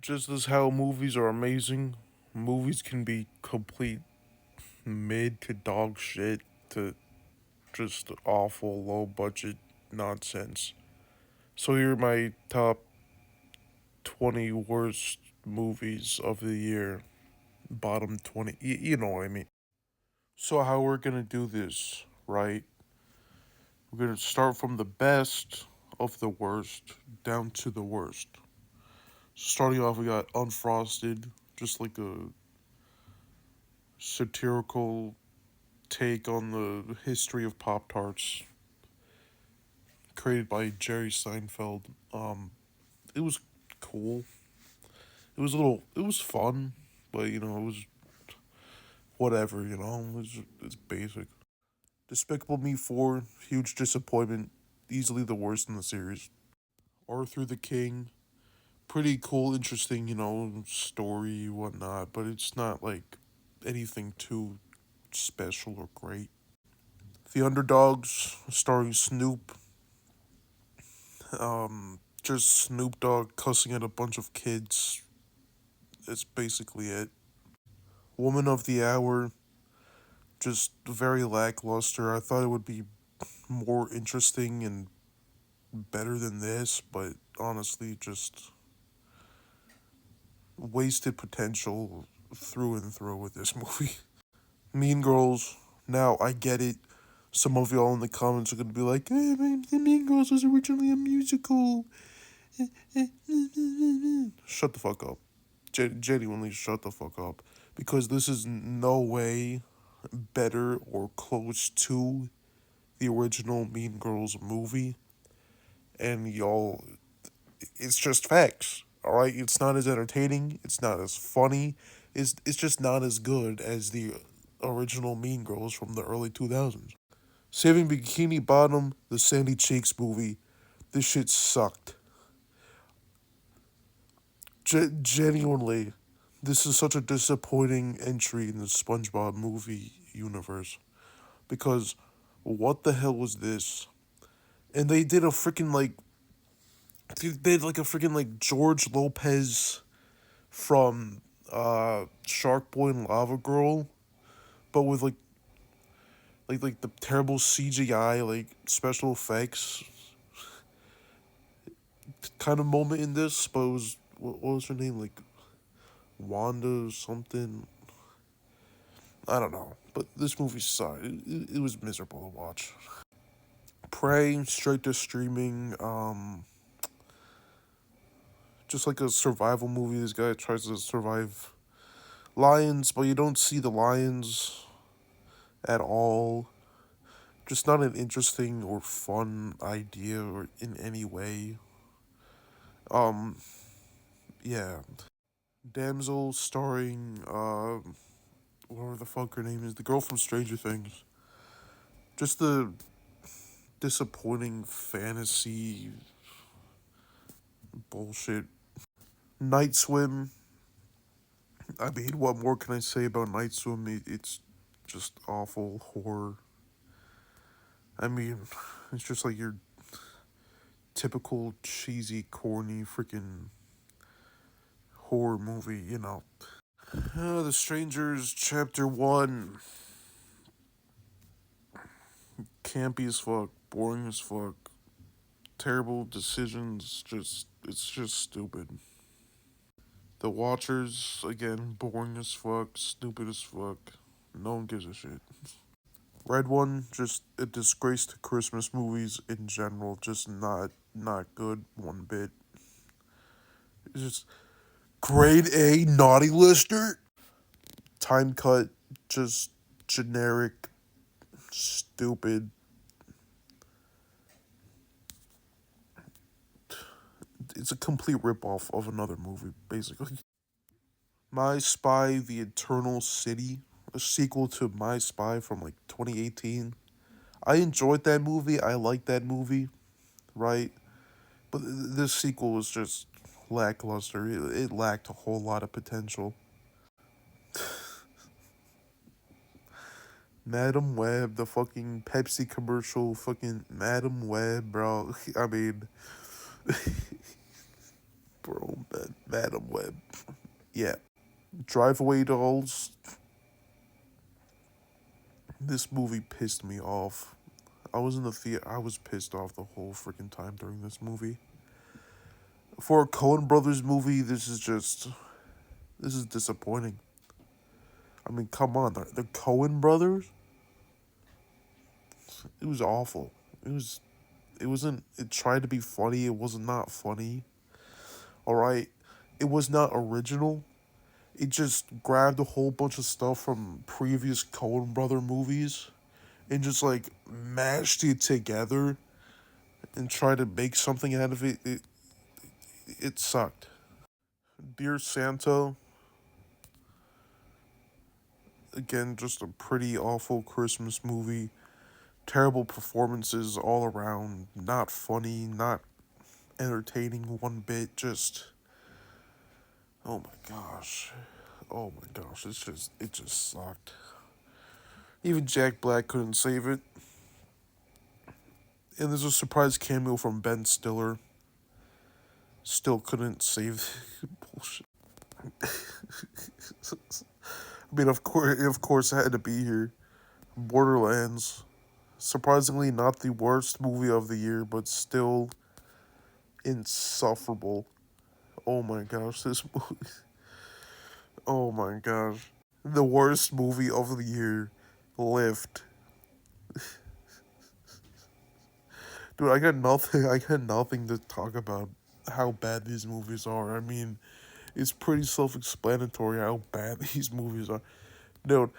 Just as how movies are amazing, movies can be complete mid to dog shit to just awful low budget nonsense. So here are my top 20 worst movies of the year. Bottom 20. You know what I mean. So how we're going to do this, right? We're going to start from the best of the worst down to the worst. Starting off, we got Unfrosted, just like a satirical take on the history of Pop Tarts, created by Jerry Seinfeld. It was cool. It was fun, but it was whatever. It's basic. Despicable Me 4, huge disappointment, easily the worst in the series. Arthur the King, pretty cool, interesting, story, whatnot, but it's not like anything too special or great. The Underdogs, starring Snoop, just Snoop Dogg cussing at a bunch of kids. That's basically it. Woman of the Hour, just very lackluster. I thought it would be more interesting and better than this, but honestly, just wasted potential through and through with this movie. Mean Girls, now I get it. Some of y'all in the comments are gonna be like, "Hey, man, the Mean Girls was originally a musical." Shut the fuck up. Genuinely, shut the fuck up. Because this is no way better or close to the original Mean Girls movie. And y'all, it's just facts. Alright? It's not as entertaining. It's not as funny. It's just not as good as the original Mean Girls from the early 2000s. Saving Bikini Bottom, the Sandy Cheeks movie. This shit sucked. Genuinely, this is such a disappointing entry in the SpongeBob movie universe. Because what the hell was this? And they did a freaking like they did like a freaking like George Lopez from Shark Boy and Lava Girl, but with like the terrible CGI like special effects kind of moment in this. But it was what was her name, like Wanda something? I don't know. But this movie sucked. It was miserable to watch. Prey, straight to streaming. Just like a survival movie. This guy tries to survive lions, but you don't see the lions at all. Just not an interesting or fun idea or in any way. Um, yeah. Damsel starring whatever the fuck her name is, the girl from Stranger Things. Just the disappointing fantasy bullshit. Night Swim. I mean, what more can I say about Night Swim? It's just awful horror. I mean, it's just like your typical cheesy, corny, freaking horror movie. The Strangers, Chapter 1. Campy as fuck, boring as fuck, terrible decisions, it's just stupid. The Watchers, again, boring as fuck, stupid as fuck, no one gives a shit. Red One, just a disgrace to Christmas movies in general, just not good one bit. It's just grade A naughty lister. Time Cut, just generic, stupid. It's a complete ripoff of another movie, basically. My Spy: The Eternal City, a sequel to My Spy from like 2018. I enjoyed that movie. I liked that movie, right? But this sequel was just lackluster. It lacked a whole lot of potential. Madam Web, the fucking Pepsi commercial, fucking Madam Web, bro. I mean, Bro, man, Madam Web. Yeah. Drive Away Dolls. This movie pissed me off. I was in the theater. I was pissed off the whole freaking time during this movie. For a Coen Brothers movie, this is disappointing. I mean, come on, the Coen Brothers. It was awful. It was. It wasn't. It tried to be funny. It was not funny. All right. It was not original. It just grabbed a whole bunch of stuff from previous Coen Brother movies and just like mashed it together and tried to make something out of it. It sucked. Dear Santa, again, just a pretty awful Christmas movie. Terrible performances all around. Not funny, not entertaining one bit. Just, oh my gosh. Oh my gosh, it just sucked. Even Jack Black couldn't save it. And there's a surprise cameo from Ben Stiller. Still couldn't save bullshit. I mean, of course, it had to be here. Borderlands, surprisingly not the worst movie of the year, but still insufferable. Oh my gosh, this movie. Oh my gosh, the worst movie of the year, Lift. Dude, I got nothing. I got nothing to talk about how bad these movies are. I mean, it's pretty self-explanatory how bad these movies are. Dude,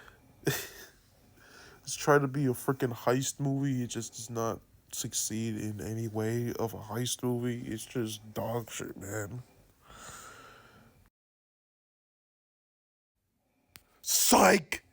it's trying to be a freaking heist movie. It just does not succeed in any way of a heist movie. It's just dog shit, man. Psych!